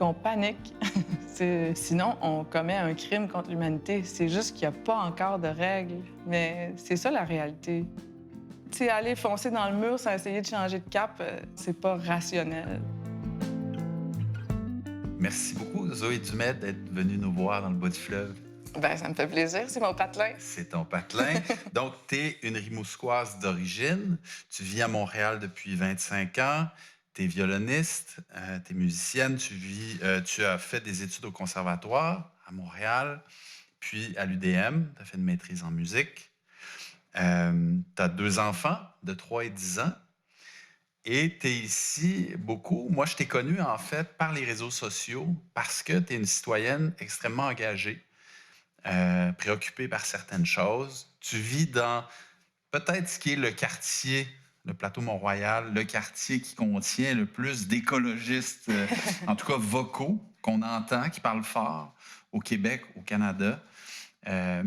qu'on panique. Sinon, on commet un crime contre l'humanité. C'est juste qu'il n'y a pas encore de règles. Mais c'est ça, la réalité. Tu sais, aller foncer dans le mur sans essayer de changer de cap, c'est pas rationnel. Merci beaucoup, Zoé Dumet, d'être venue nous voir dans le bas du fleuve. Ben, ça me fait plaisir, c'est mon patelin. C'est ton patelin. Donc, tu es une Rimousquoise d'origine. Tu vis à Montréal depuis 25 ans. Tu es violoniste, tu es musicienne. Tu as fait des études au conservatoire à Montréal, puis à l'UDM. Tu as fait une maîtrise en musique. Tu as 2 enfants de 3 et 10 ans. Et tu es ici beaucoup. Moi, je t'ai connue, en fait, par les réseaux sociaux parce que tu es une citoyenne extrêmement engagée, préoccupée par certaines choses. Tu vis dans peut-être ce qui est le quartier, le plateau Mont-Royal, le quartier qui contient le plus d'écologistes, en tout cas vocaux, qu'on entend, qui parlent fort au Québec, au Canada. Euh,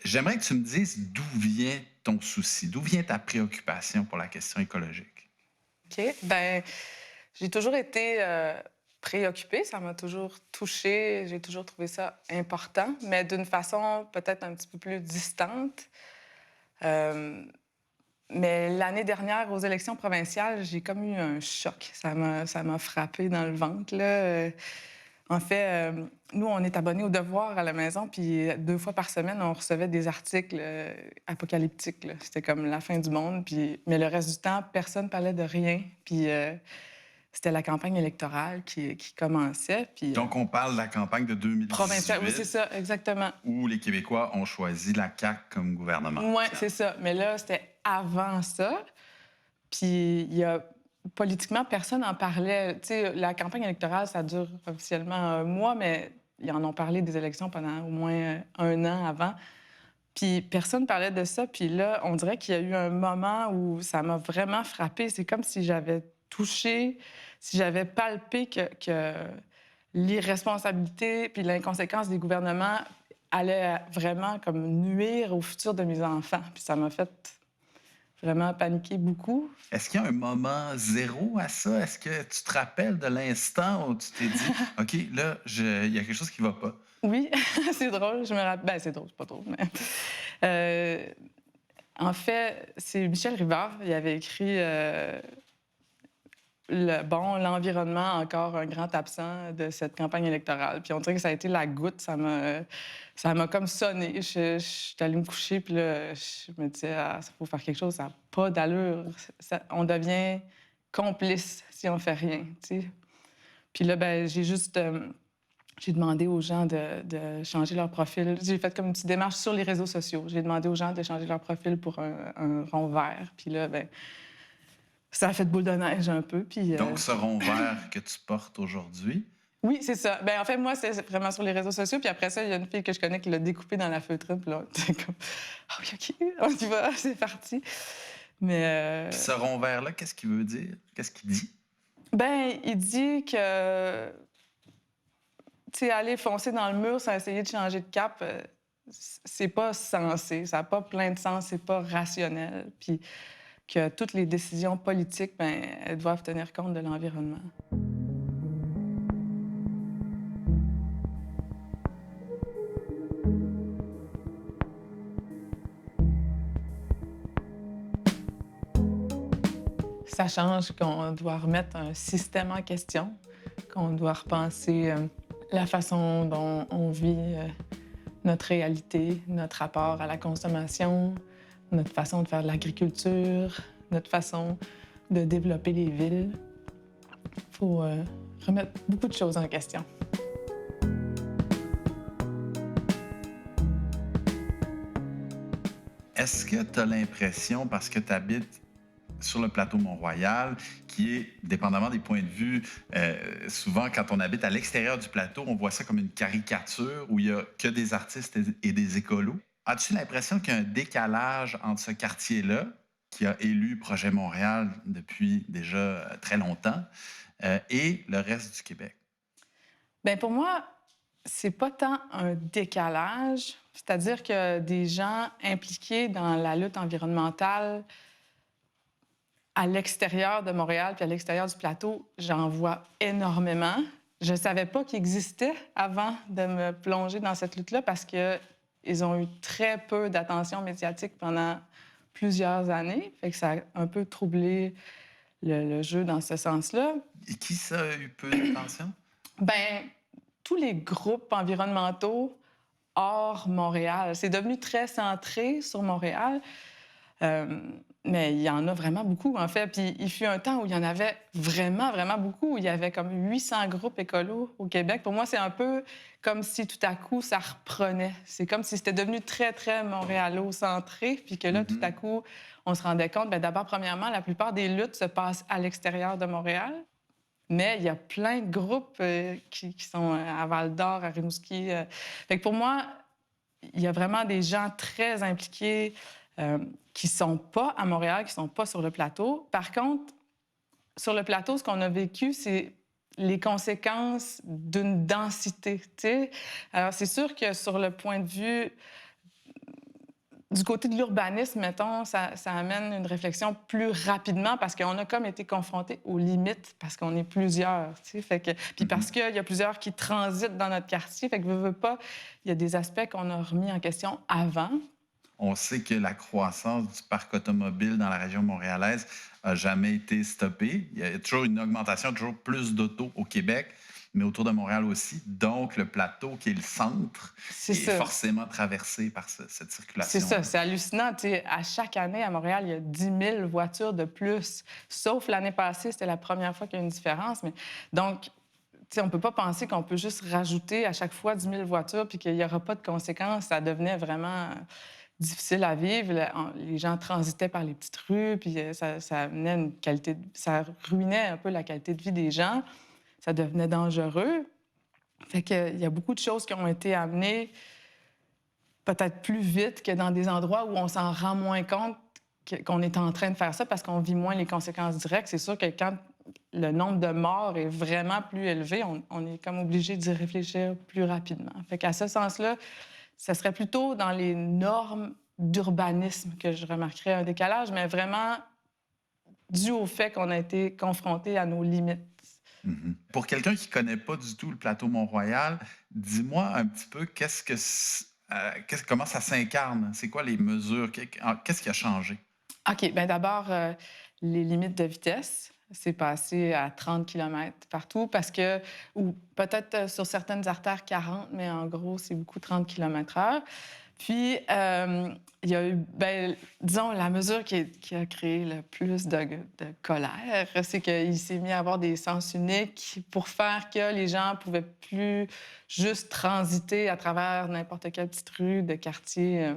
J'aimerais que tu me dises d'où vient ton souci, d'où vient ta préoccupation pour la question écologique. OK. Ben, j'ai toujours été préoccupée. Ça m'a toujours touchée. J'ai toujours trouvé ça important, mais d'une façon peut-être un petit peu plus distante. Euh, mais l'année dernière, aux élections provinciales, j'ai comme eu un choc. Ça m'a frappé dans le ventre, là. En fait, nous, on est abonnés au Devoir à la maison, puis 2 fois par semaine, on recevait des articles apocalyptiques, là. C'était comme la fin du monde, puis... mais le reste du temps, personne parlait de rien. Puis c'était la campagne électorale qui commençait, puis... Donc, on parle de la campagne de provinciale, oui, c'est 2018 ça, exactement. où les Québécois ont choisi la CAQ comme gouvernement. Oui, c'est ça. Mais là, c'était avant ça. Puis il y a politiquement, personne n'en parlait. Tu sais, la campagne électorale, ça dure officiellement un mois, mais ils en ont parlé des élections pendant au moins 1 an avant. Puis personne ne parlait de ça. Puis là, on dirait qu'il y a eu un moment où ça m'a vraiment frappée. C'est comme si j'avais touché, si j'avais palpé que l'irresponsabilité puis l'inconséquence des gouvernements allait vraiment comme nuire au futur de mes enfants. Puis ça m'a fait vraiment paniquer beaucoup. Est-ce qu'il y a un moment zéro à ça? Est-ce que tu te rappelles de l'instant où tu t'es dit, OK, là, il y a quelque chose qui ne va pas? Oui, c'est drôle, je me rappelle. Ben, c'est drôle, c'est pas drôle, mais. Euh, En fait, c'est Michel Rivard. Il avait écrit l'environnement, encore un grand absent de cette campagne électorale. Puis on dirait que ça a été la goutte. Ça m'a comme sonné. Je suis allée me coucher, puis là, je me disais, ah, ça faut faire quelque chose, ça n'a pas d'allure. On devient complice si on fait rien, tu sais. Puis là, ben, j'ai demandé aux gens de changer leur profil. J'ai fait comme une petite démarche sur les réseaux sociaux. J'ai demandé aux gens de changer leur profil pour un rond vert. Puis là, ben, ça a fait boule de neige un peu. Puis, Donc, ce rond vert que tu portes aujourd'hui, oui, c'est ça. Ben, en fait, moi, c'est vraiment sur les réseaux sociaux. Puis après ça, il y a une fille que je connais qui l'a découpé dans la feutrine. Puis là, c'est comme, ah oui, OK, on y va, c'est parti. Mais. puis ce rond vert-là, qu'est-ce qu'il veut dire? Qu'est-ce qu'il dit? Ben, il dit que. Tu sais, aller foncer dans le mur sans essayer de changer de cap, c'est pas sensé, ça n'a pas plein de sens, c'est pas rationnel. Puis que toutes les décisions politiques, ben, elles doivent tenir compte de l'environnement. Ça change qu'on doit remettre un système en question, qu'on doit repenser la façon dont on vit notre réalité, notre rapport à la consommation, notre façon de faire de l'agriculture, notre façon de développer les villes. Il faut remettre beaucoup de choses en question. Est-ce que tu as l'impression, parce que tu habites sur le plateau Mont-Royal, qui est, dépendamment des points de vue, souvent, quand on habite à l'extérieur du plateau, on voit ça comme une caricature où il n'y a que des artistes et des écolos. As-tu l'impression qu'il y a un décalage entre ce quartier-là, qui a élu Projet Montréal depuis déjà très longtemps, et le reste du Québec? Bien, pour moi, c'est pas tant un décalage, c'est-à-dire que des gens impliqués dans la lutte environnementale à l'extérieur de Montréal puis à l'extérieur du plateau, j'en vois énormément. je savais pas qu'ils existaient avant de me plonger dans cette lutte-là parce qu'ils ont eu très peu d'attention médiatique pendant plusieurs années. Fait que ça a un peu troublé le jeu dans ce sens-là. Et qui ça a eu peu d'attention? Ben, tous les groupes environnementaux hors Montréal. C'est devenu très centré sur Montréal, euh, mais il y en a vraiment beaucoup, en fait. Puis il fut un temps où il y en avait vraiment, vraiment beaucoup. Il y avait comme 800 groupes écolos au Québec. Pour moi, c'est un peu comme si tout à coup, ça reprenait. C'est comme si c'était devenu très, très montréalo-centré, puis que là, tout à Mhm. coup, on se rendait compte, bien, d'abord, premièrement, la plupart des luttes se passent à l'extérieur de Montréal. Mais il y a plein de groupes qui sont à Val-d'Or, à Rimouski. Fait que pour moi, il y a vraiment des gens très impliqués euh, qui sont pas à Montréal, qui sont pas sur le plateau. Par contre, sur le plateau, ce qu'on a vécu, c'est les conséquences d'une densité, tu sais. Alors, c'est sûr que sur le point de vue du côté de l'urbanisme, mettons, ça amène une réflexion plus rapidement parce qu'on a comme été confrontés aux limites parce qu'on est plusieurs, tu sais. Fait que, puis parce Mhm. qu'il y a plusieurs qui transitent dans notre quartier, fait que veux pas, il y a des aspects qu'on a remis en question avant. On sait que la croissance du parc automobile dans la région montréalaise n'a jamais été stoppée. Il y a toujours une augmentation, toujours plus d'autos au Québec, mais autour de Montréal aussi. Donc, le plateau, qui est le centre, C'est est ça. forcément traversé par cette C'est ça, circulation-là. c'est hallucinant. Tu sais, à chaque année, à Montréal, il y a 10 000 voitures de plus. Sauf l'année passée, c'était la première fois qu'il y a une différence. Mais... Donc, tu sais, on ne peut pas penser qu'on peut juste rajouter à chaque fois 10 000 voitures puis qu'il n'y aura pas de conséquences. Ça devenait vraiment difficile à vivre. Les gens transitaient par les petites rues, puis ça amenait une qualité ça ruinait un peu la qualité de vie des gens. Ça devenait dangereux. Fait qu'il y a beaucoup de choses qui ont été amenées peut-être plus vite que dans des endroits où on s'en rend moins compte qu'on est en train de faire ça parce qu'on vit moins les conséquences directes. C'est sûr que quand le nombre de morts est vraiment plus élevé, on est comme obligé d'y réfléchir plus rapidement. Fait qu'à ce sens-là, ça serait plutôt dans les normes d'urbanisme que je remarquerais un décalage, mais vraiment dû au fait qu'on a été confronté à nos limites. Mhm. Pour quelqu'un qui ne connaît pas du tout le plateau Mont-Royal, dis-moi un petit peu comment ça s'incarne? C'est quoi les mesures? Qu'est-ce qui a changé? OK, bien d'abord, les limites de vitesse. C'est passé à 30 km partout parce que ou peut-être, sur certaines artères 40, mais en gros, c'est beaucoup 30 km/h. Puis, il y a eu, bien, disons, la mesure qui a créé le plus de colère, c'est qu'il s'est mis à avoir des sens uniques pour faire que les gens pouvaient plus juste transiter à travers n'importe quelle petite rue de quartier.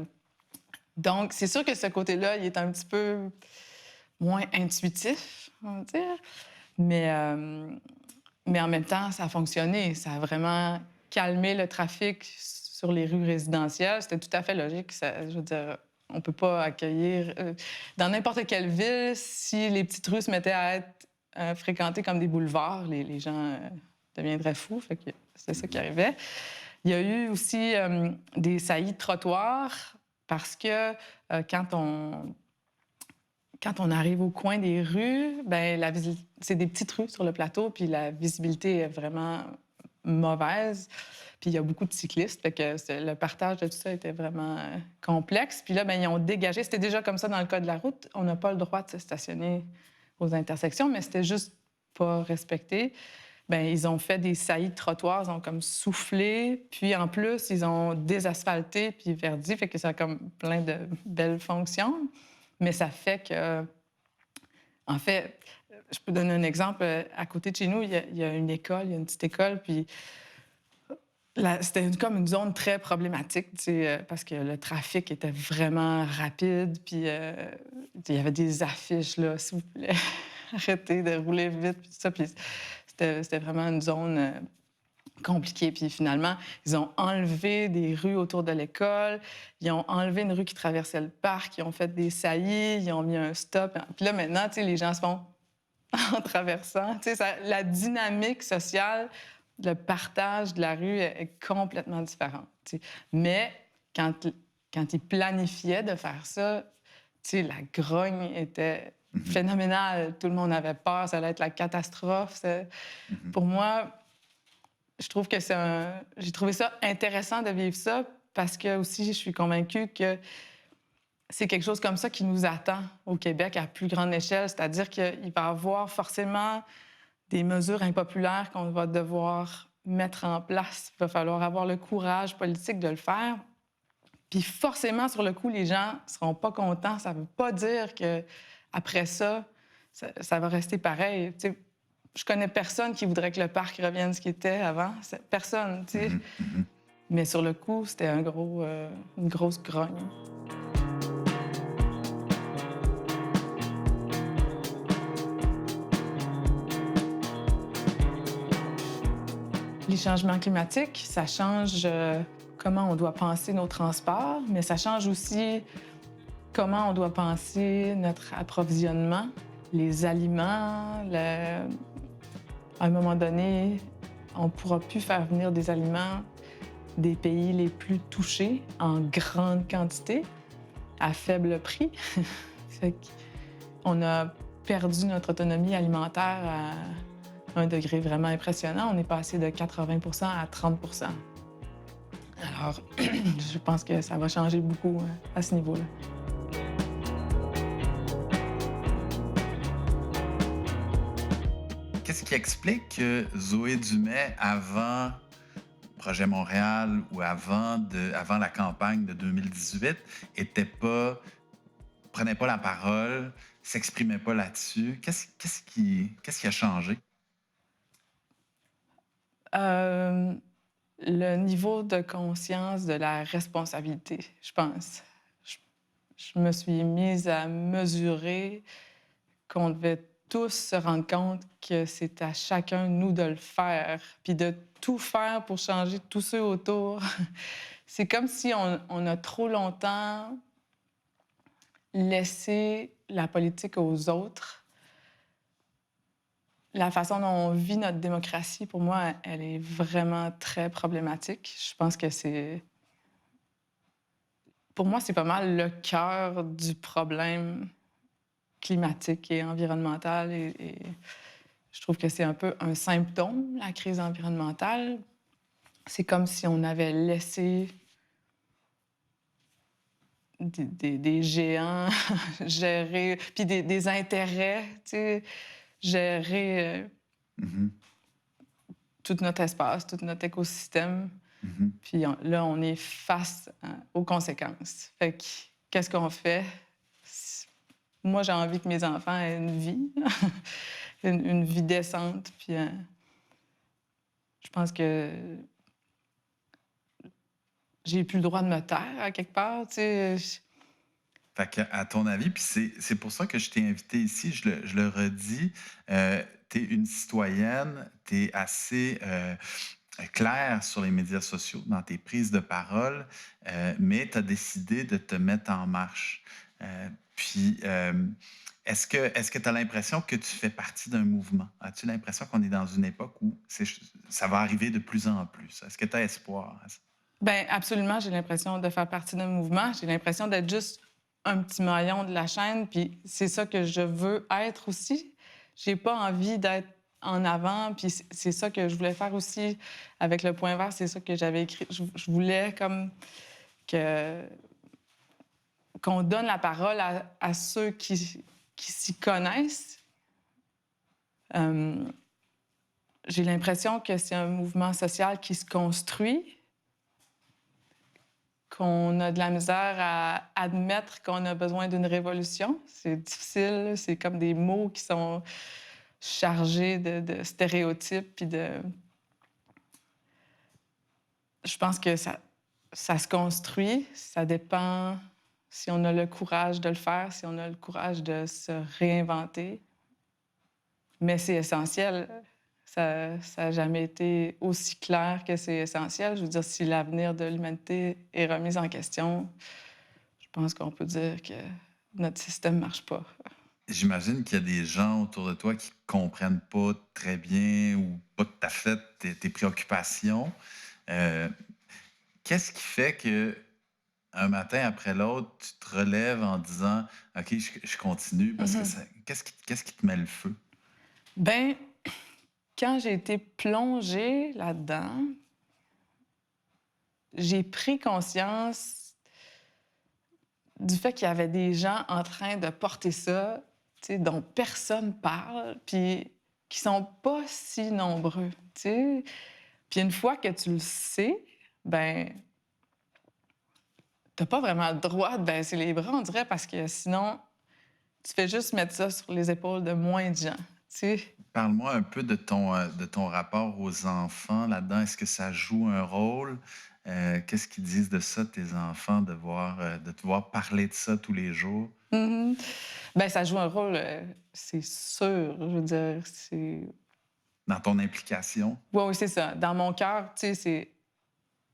Donc, c'est sûr que ce côté-là, il est un petit peu moins intuitif, on va dire. Mais, euh, mais en même temps, ça a fonctionné. Ça a vraiment calmé le trafic sur les rues résidentielles. C'était tout à fait logique. Je veux dire, on peut pas accueillir... dans n'importe quelle ville, si les petites rues se mettaient à être fréquentées comme des boulevards, les gens deviendraient fous. Fait que c'est ça qui Mhm. arrivait. Il y a eu aussi des saillies de trottoirs parce que quand on arrive au coin des rues, ben c'est des petites rues sur le plateau, puis la visibilité est vraiment mauvaise. Puis il y a beaucoup de cyclistes, fait que le partage de tout ça était vraiment complexe. Puis là, ben, ils ont dégagé. C'était déjà comme ça dans le code de la route. On n'a pas le droit de se stationner aux intersections, mais c'était juste pas respecté. Ben, ils ont fait des saillies de trottoirs, ils ont comme soufflé, puis en plus, ils ont désasphalté puis verdi, fait que ça a comme plein de belles fonctions. Mais ça fait que, en fait, je peux donner un exemple. À côté de chez nous, il y a une école, il y a une petite école, puis c'était comme une zone très problématique, tu sais, parce que le trafic était vraiment rapide, puis il y avait des affiches, là, s'il vous plaît, arrêtez de rouler vite, puis tout ça. Puis c'était vraiment une zone compliquée. Puis finalement, ils ont enlevé des rues autour de l'école, ils ont enlevé une rue qui traversait le parc, ils ont fait des saillies, ils ont mis un stop. Puis là, maintenant, tu sais, les gens se font en traversant. Tu sais, la dynamique sociale, le partage de la rue est complètement différente. Tu sais. Mais quand ils planifiaient de faire ça, tu sais, la grogne était Mhm. phénoménale. Tout le monde avait peur, ça allait être la catastrophe. Mhm. Pour moi, je trouve que j'ai trouvé ça intéressant de vivre ça parce que aussi, je suis convaincue que c'est quelque chose comme ça qui nous attend au Québec à plus grande échelle. C'est-à-dire qu'il va y avoir forcément des mesures impopulaires qu'on va devoir mettre en place. Il va falloir avoir le courage politique de le faire. Puis forcément, sur le coup, les gens ne seront pas contents. Ça ne veut pas dire que après ça va rester pareil. Tu sais, je connais personne qui voudrait que le parc revienne ce qu'il était avant. Personne, tu sais. Mhm, mhm. Mais sur le coup, c'était une grosse grogne. Les changements climatiques, ça change comment on doit penser nos transports, mais ça change aussi comment on doit penser notre approvisionnement, les aliments. À un moment donné, on ne pourra plus faire venir des aliments des pays les plus touchés en grande quantité, à faible prix. Fait qu'on a perdu notre autonomie alimentaire à un degré vraiment impressionnant. On est passé de 80 à 30 Alors, je pense que ça va changer beaucoup à ce niveau-là. Qu'est-ce qui explique que Zoé Dumais, avant Projet Montréal ou avant la campagne de 2018, prenait pas la parole, s'exprimait pas là-dessus? Qu'est-ce qui a changé? Euh, le niveau de conscience de la responsabilité, je pense. Je, je me suis mise à mesurer qu'on devait tous se rendre compte que c'est à chacun de nous de le faire, puis de tout faire pour changer tous ceux autour. C'est comme si on a trop longtemps laissé la politique aux autres. La façon dont on vit notre démocratie, pour moi, elle est vraiment très problématique. Je pense que pour moi, c'est pas mal le cœur du problème climatique et environnemental. Et je trouve que c'est un peu un symptôme, la crise environnementale. C'est comme si on avait laissé des géants gérer, puis des intérêts, tu sais, gérer Mhm, tout notre espace, tout notre écosystème. mhm. Puis là, on est face aux conséquences. Fait que, qu'est-ce qu'on fait? Moi, j'ai envie que mes enfants aient une vie, une vie décente. Puis je pense que j'ai plus le droit de me taire à quelque part, tu sais. Fait que, à ton avis, puis c'est pour ça que je t'ai invité ici, je le redis, tu es une citoyenne, tu es assez claire sur les médias sociaux, dans tes prises de parole, mais tu as décidé de te mettre en marche. Puis, est-ce que tu as l'impression que tu fais partie d'un mouvement? As-tu l'impression qu'on est dans une époque où ça va arriver de plus en plus? Est-ce que tu as espoir à ça? Bien, absolument, j'ai l'impression de faire partie d'un mouvement. J'ai l'impression d'être juste un petit maillon de la chaîne, puis c'est ça que je veux être aussi. J'ai pas envie d'être en avant, puis c'est ça que je voulais faire aussi avec le point vert, c'est ça que j'avais écrit. Je voulais comme que qu'on donne la parole à ceux qui s'y connaissent. Euh, j'ai l'impression que c'est un mouvement social qui se construit, qu'on a de la misère à admettre qu'on a besoin d'une révolution. C'est difficile, c'est comme des mots qui sont chargés de stéréotypes. Puis je pense que ça se construit, ça dépend si on a le courage de le faire, si on a le courage de se réinventer. Mais c'est essentiel. Ça n'a jamais été aussi clair que c'est essentiel. Je veux dire, si l'avenir de l'humanité est remis en question, je pense qu'on peut dire que notre système ne marche pas. J'imagine qu'il y a des gens autour de toi qui comprennent pas très bien ou pas tout à fait tes préoccupations. Euh, Qu'est-ce qui fait que un matin après l'autre, tu te relèves en disant OK, je continue parce que Mhm. qu'est-ce qui te met le feu? Ben, quand j'ai été plongée là-dedans, j'ai pris conscience du fait qu'il y avait des gens en train de porter ça, tu sais, dont personne parle, puis qui sont pas si nombreux, tu sais. Puis une fois que tu le sais, ben t'as pas vraiment le droit de baisser les bras, on dirait, parce que sinon, tu fais juste mettre ça sur les épaules de moins de gens, tu sais. Parle-moi un peu de ton rapport aux enfants là-dedans. Est-ce que ça joue un rôle? Qu'est-ce qu'ils disent de ça, tes enfants, de te voir parler de ça tous les jours? Mmh. Ben, ça joue un rôle, c'est sûr. Je veux dire, c'est Dans ton implication? ouais, oui, c'est ça. Dans mon cœur, tu sais, c'est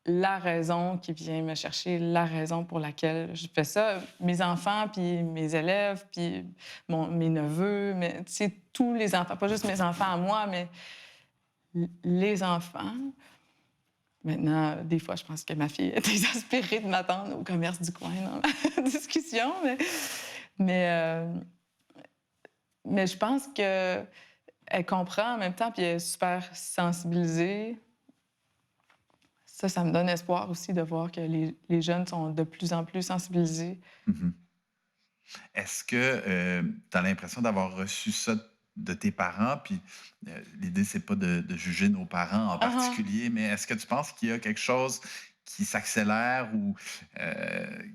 la raison qui vient me chercher, la raison pour laquelle je fais ça. Mes enfants, puis mes élèves, puis mes neveux, mais tu sais, tous les enfants, pas juste mes enfants à moi, mais les enfants. Maintenant, des fois, je pense que ma fille est exaspérée de m'attendre au commerce du coin dans la discussion, mais, mais je pense qu'elle comprend en même temps, puis elle est super sensibilisée. Ça me donne espoir aussi de voir que les jeunes sont de plus en plus sensibilisés. Mmh. Est-ce que, tu as l'impression d'avoir reçu ça de tes parents? Puis, l'idée, c'est pas de juger nos parents en Ah ah! particulier, mais est-ce que tu penses qu'il y a quelque chose qui s'accélère ou,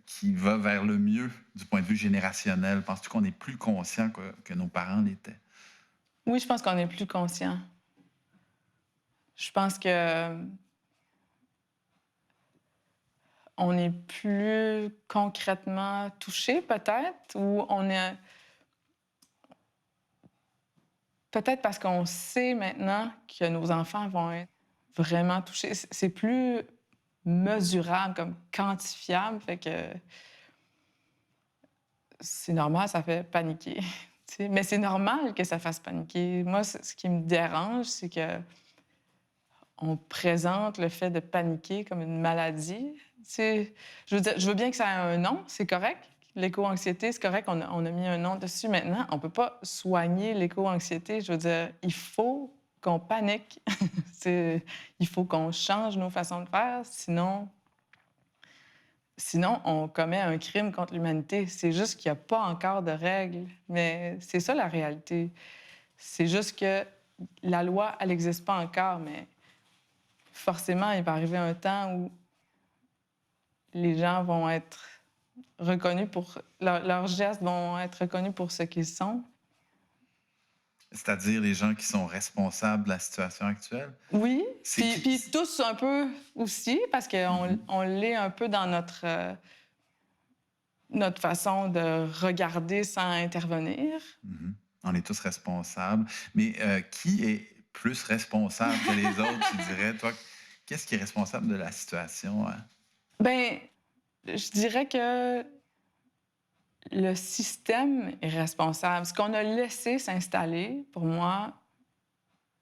qui va vers le mieux du point de vue générationnel? Penses-tu qu'on est plus conscient que nos parents l'étaient? Oui, je pense qu'on est plus conscient. Je pense que on est plus concrètement touché peut-être ou on est peut-être parce qu'on sait maintenant que nos enfants vont être vraiment touchés. C'est plus mesurable, comme quantifiable, fait que c'est normal, ça fait paniquer, tu sais. Mais c'est normal que ça fasse paniquer. Moi, ce qui me dérange, c'est que on présente le fait de paniquer comme une maladie. Tu sais, je veux dire, je veux bien que ça ait un nom, c'est correct. L'éco-anxiété, c'est correct, on a mis un nom dessus maintenant. On peut pas soigner l'éco-anxiété. Je veux dire, il faut qu'on panique. Il faut qu'on change nos façons de faire, sinon on commet un crime contre l'humanité. C'est juste qu'il y a pas encore de règles, mais c'est ça la réalité. C'est juste que la loi, elle n'existe pas encore, mais forcément, il va arriver un temps où les gens vont être reconnus pour leurs gestes vont être reconnus pour ce qu'ils sont. C'est-à-dire les gens qui sont responsables de la situation actuelle? Oui, C'est qui? puis tous un peu aussi, parce qu'on Mmh. on l'est un peu dans notre façon de regarder sans intervenir. Mmh. On est tous responsables, mais qui est plus responsable que les autres, tu dirais? Toi, qu'est-ce qui est responsable de la situation, hein? Ben, je dirais que le système est responsable. Ce qu'on a laissé s'installer, pour moi,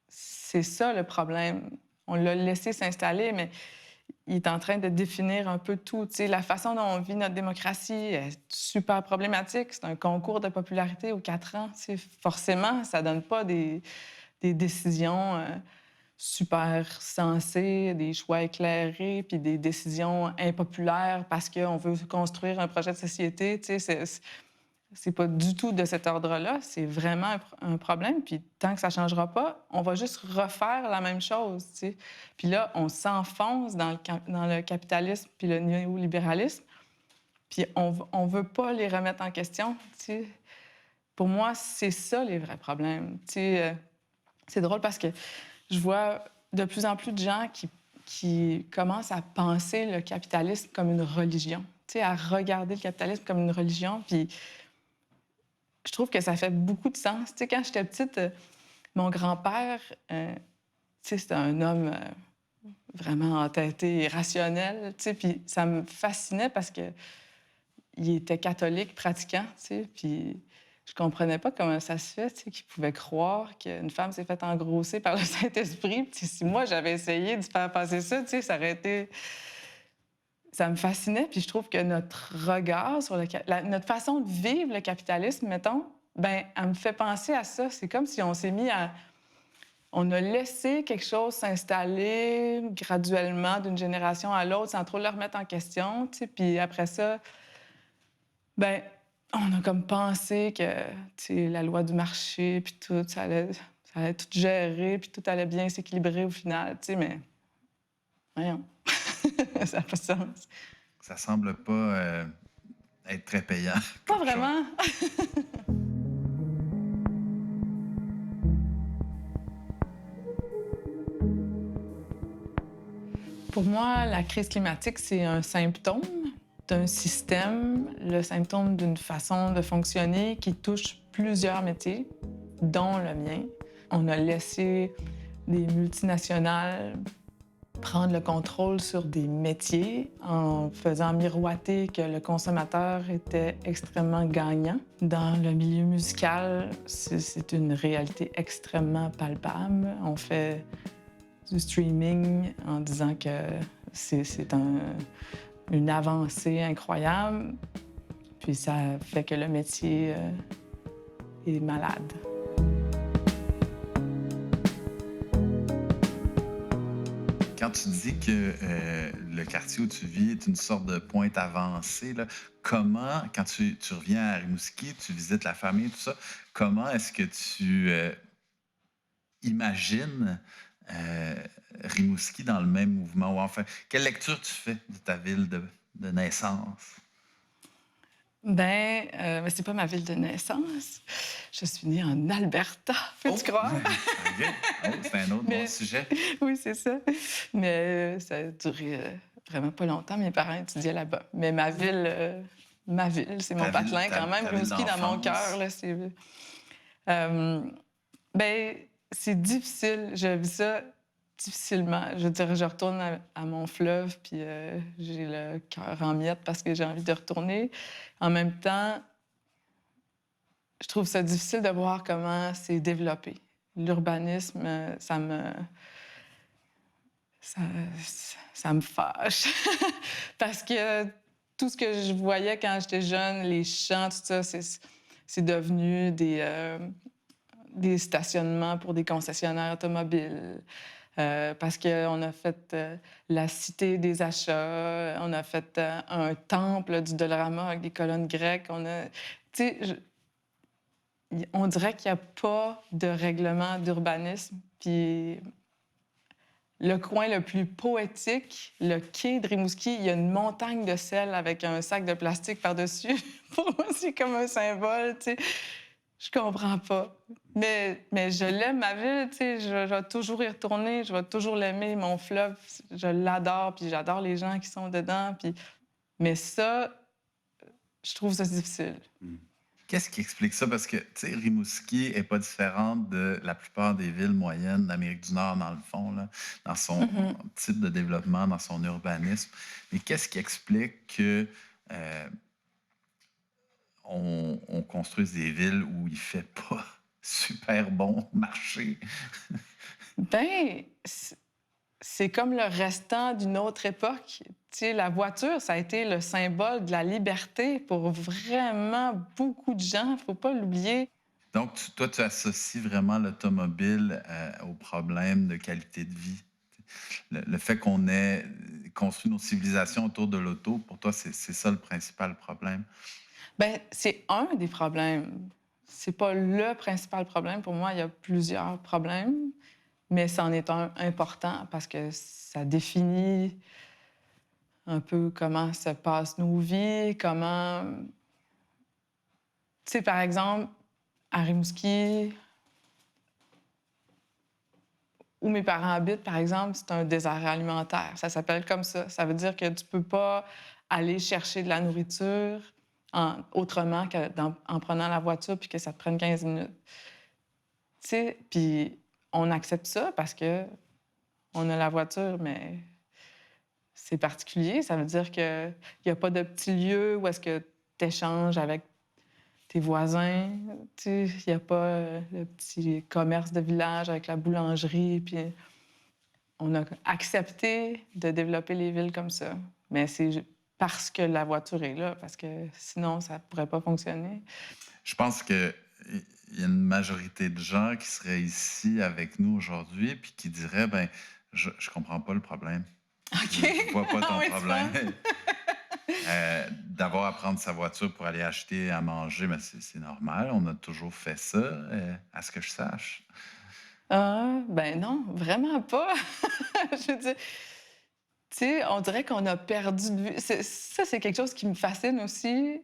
c'est ça le problème. On l'a laissé s'installer, mais il est en train de définir un peu tout. Tu sais, la façon dont on vit notre démocratie est super problématique. C'est un concours de popularité aux 4 ans. Tu sais, forcément, ça donne pas des décisions super sensées, des choix éclairés, puis des décisions impopulaires parce qu'on veut construire un projet de société. Tu sais, c'est pas du tout de cet ordre-là. C'est vraiment un problème. Puis tant que ça changera pas, on va juste refaire la même chose, tu sais. Puis là, on s'enfonce dans le capitalisme puis le néolibéralisme, puis on veut pas les remettre en question, tu sais. Pour moi, c'est ça les vrais problèmes. Tu sais, c'est drôle parce que je vois de plus en plus de gens qui commencent à penser le capitalisme comme une religion, tu sais, à regarder le capitalisme comme une religion, puis je trouve que ça fait beaucoup de sens. Tu sais, quand j'étais petite, mon grand-père, tu sais, c'était un homme vraiment entêté et rationnel, tu sais, puis ça me fascinait parce que il était catholique pratiquant, tu sais, puis je comprenais pas comment ça se fait, tu sais, qu'il pouvait croire qu'une femme s'est faite engrosser par le Saint-Esprit. Puis si moi, j'avais essayé de faire passer ça, tu sais, ça aurait été ça me fascinait, puis je trouve que notre regard sur notre façon de vivre le capitalisme, mettons, ben, elle me fait penser à ça. C'est comme si on s'est mis à on a laissé quelque chose s'installer graduellement d'une génération à l'autre sans trop le remettre en question, tu sais. Puis après ça, ben, on a comme pensé que, tu sais, la loi du marché puis tout, ça allait tout gérer puis tout allait bien s'équilibrer au final, tu sais, mais voyons, ça n'a pas de sens. Ça semble pas être très payant Pas comme choix. vraiment. Pour moi, la crise climatique, c'est un symptôme d'un système, le symptôme d'une façon de fonctionner qui touche plusieurs métiers, dont le mien. On a laissé des multinationales prendre le contrôle sur des métiers en faisant miroiter que le consommateur était extrêmement gagnant. Dans le milieu musical, c'est une réalité extrêmement palpable. On fait du streaming en disant que une avancée incroyable, puis ça fait que le métier est malade. Quand tu dis que le quartier où tu vis est une sorte de pointe avancée, là, comment, quand tu reviens à Rimouski, tu visites la famille, tout ça, comment est-ce que tu imagines euh, Rimouski dans le même mouvement? Ou enfin, quelle lecture tu fais de ta ville de naissance? Mais c'est pas ma ville de naissance. Je suis née en Alberta, Oh! peux-tu croire? OK. Oh, c'est un autre bon Mais sujet. oui, c'est ça. Mais ça a duré vraiment pas longtemps. Mes parents étudiaient là-bas. Mais ma ville, c'est mon patelin quand même. Ta ville Rimouski dans mon d'enfance. cœur, là, c'est... Euh, ben, c'est difficile. Je vis ça difficilement. Je veux dire, je retourne à mon fleuve, puis j'ai le cœur en miettes parce que j'ai envie de retourner. En même temps, je trouve ça difficile de voir comment c'est développé. L'urbanisme, ça, ça me fâche. Parce que tout ce que je voyais quand j'étais jeune, les champs, tout ça, c'est devenu des stationnements pour des concessionnaires automobiles. Parce qu'on a fait la cité des achats, on a fait un temple du Dollarama avec des colonnes grecques. Tu sais, on dirait qu'il n'y a pas de règlement d'urbanisme. Puis le coin le plus poétique, le quai de Rimouski, il y a une montagne de sel avec un sac de plastique par-dessus. Pour moi, c'est comme un symbole, tu sais. Je comprends pas. Mais je l'aime, ma ville, tu sais. Je vais toujours y retourner, je vais toujours l'aimer. Mon fleuve, je l'adore, puis j'adore les gens qui sont dedans. Puis... Mais ça, je trouve ça difficile. Qu'est-ce qui explique ça? Parce que, tu sais, Rimouski est pas différente de la plupart des villes moyennes d'Amérique du Nord, dans le fond, là, dans son Mhm. type de développement, dans son urbanisme. Mais qu'est-ce qui explique que euh, on construise des villes où il fait pas super bon marché? Ben, c'est comme le restant d'une autre époque. Tu sais, la voiture, ça a été le symbole de la liberté pour vraiment beaucoup de gens. Faut pas l'oublier. Donc, toi, tu associes vraiment l'automobile au problème de qualité de vie. Le fait qu'on ait construit nos civilisations autour de l'auto, pour toi, c'est ça le principal problème. Ben, c'est un des problèmes. C'est pas le principal problème. Pour moi, il y a plusieurs problèmes, mais c'en est un important parce que ça définit un peu comment se passent nos vies, comment... Tu sais, par exemple, à Rimouski, où mes parents habitent, par exemple, c'est un désert alimentaire. Ça s'appelle comme ça. Ça veut dire que tu peux pas aller chercher de la nourriture autrement qu'en prenant la voiture puis que ça te prenne 15 minutes. Tu sais, puis on accepte ça parce que on a la voiture, mais c'est particulier. Ça veut dire qu'il n'y a pas de petit lieu où est-ce que tu échanges avec tes voisins. Tu sais, il n'y a pas le petit commerce de village avec la boulangerie. Puis on a accepté de développer les villes comme ça. Mais c'est parce que la voiture est là, parce que sinon, ça ne pourrait pas fonctionner. Je pense que il y a une majorité de gens qui seraient ici avec nous aujourd'hui puis qui diraient, ben, je comprends pas le problème. OK. Je vois pas Ah ton oui, tu problème. penses? D'avoir à prendre sa voiture pour aller acheter à manger, ben, c'est normal. On a toujours fait ça, à ce que je sache. Ah, ben non, vraiment pas. Je veux dire, tu sais, on dirait qu'on a perdu de vue ça, c'est quelque chose qui me fascine aussi.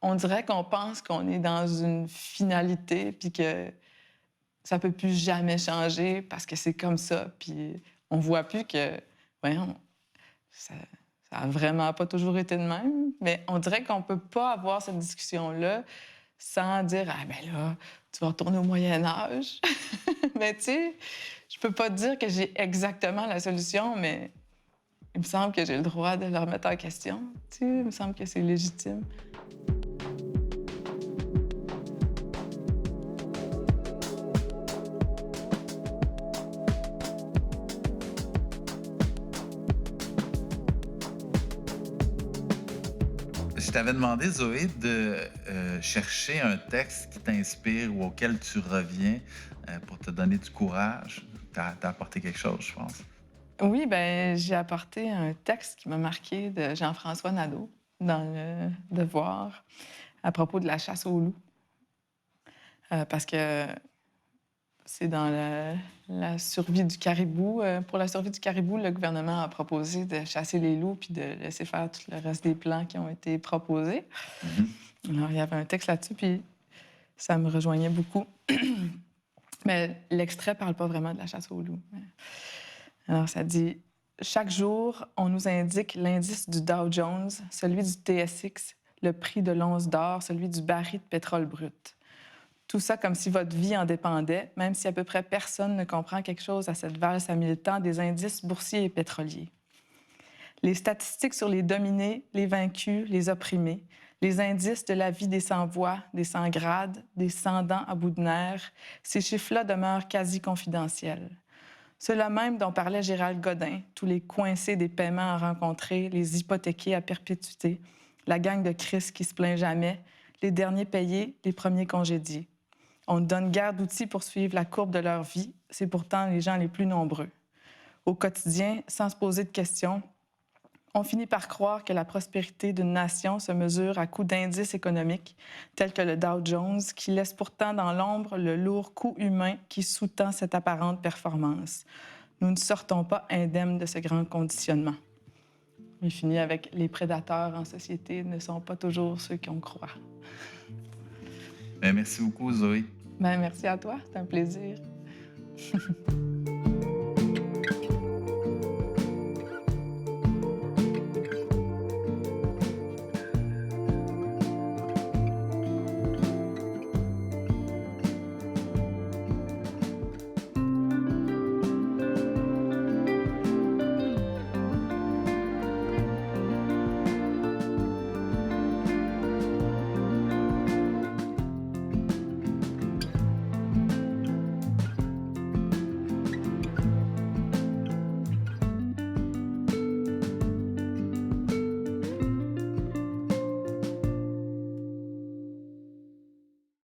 On dirait qu'on pense qu'on est dans une finalité puis que ça peut plus jamais changer parce que c'est comme ça, puis on voit plus que, voyons, ça ça a vraiment pas toujours été de même, mais on dirait qu'on peut pas avoir cette discussion-là sans dire: «Ah ben là, tu vas retourner au Moyen Âge». Mais tu sais, je peux pas te dire que j'ai exactement la solution, mais il me semble que j'ai le droit de le remettre en question. Tu sais, il me semble que c'est légitime. Je t'avais demandé, Zoé, de chercher un texte qui t'inspire ou auquel tu reviens pour te donner du courage. T'as apporté quelque chose, je pense. Oui, ben j'ai apporté un texte qui m'a marqué de Jean-François Nadeau dans le Devoir à propos de la chasse aux loups. Parce que c'est dans la survie du caribou. Pour la survie du caribou, le gouvernement a proposé de chasser les loups puis de laisser faire tout le reste des plans qui ont été proposés. Mhm. Alors, il y avait un texte là-dessus, puis ça me rejoignait beaucoup. Mais l'extrait parle pas vraiment de la chasse aux loups. Alors, ça dit: chaque jour, on nous indique l'indice du Dow Jones, celui du TSX, le prix de l'once d'or, celui du baril de pétrole brut. Tout ça comme si votre vie en dépendait, même si à peu près personne ne comprend quelque chose à cette valse à mille temps des indices boursiers et pétroliers. Les statistiques sur les dominés, les vaincus, les opprimés, les indices de la vie des sans-voix, des sans-grades, des sans-dents à bout de nerfs, ces chiffres-là demeurent quasi confidentiels. Ceux-là même dont parlait Gérald Godin, tous les coincés des paiements à rencontrer, les hypothéqués à perpétuité, la gang de Chris qui se plaint jamais, les derniers payés, les premiers congédiés. On ne donne guère d'outils pour suivre la courbe de leur vie, c'est pourtant les gens les plus nombreux. Au quotidien, sans se poser de questions, on finit par croire que la prospérité d'une nation se mesure à coups d'indices économiques, tels que le Dow Jones, qui laisse pourtant dans l'ombre le lourd coût humain qui sous-tend cette apparente performance. Nous ne sortons pas indemnes de ce grand conditionnement. Il finit avec: les prédateurs en société ne sont pas toujours ceux qu'on croit. Ben, merci beaucoup, Zoé. Ben, merci à toi, c'est un plaisir.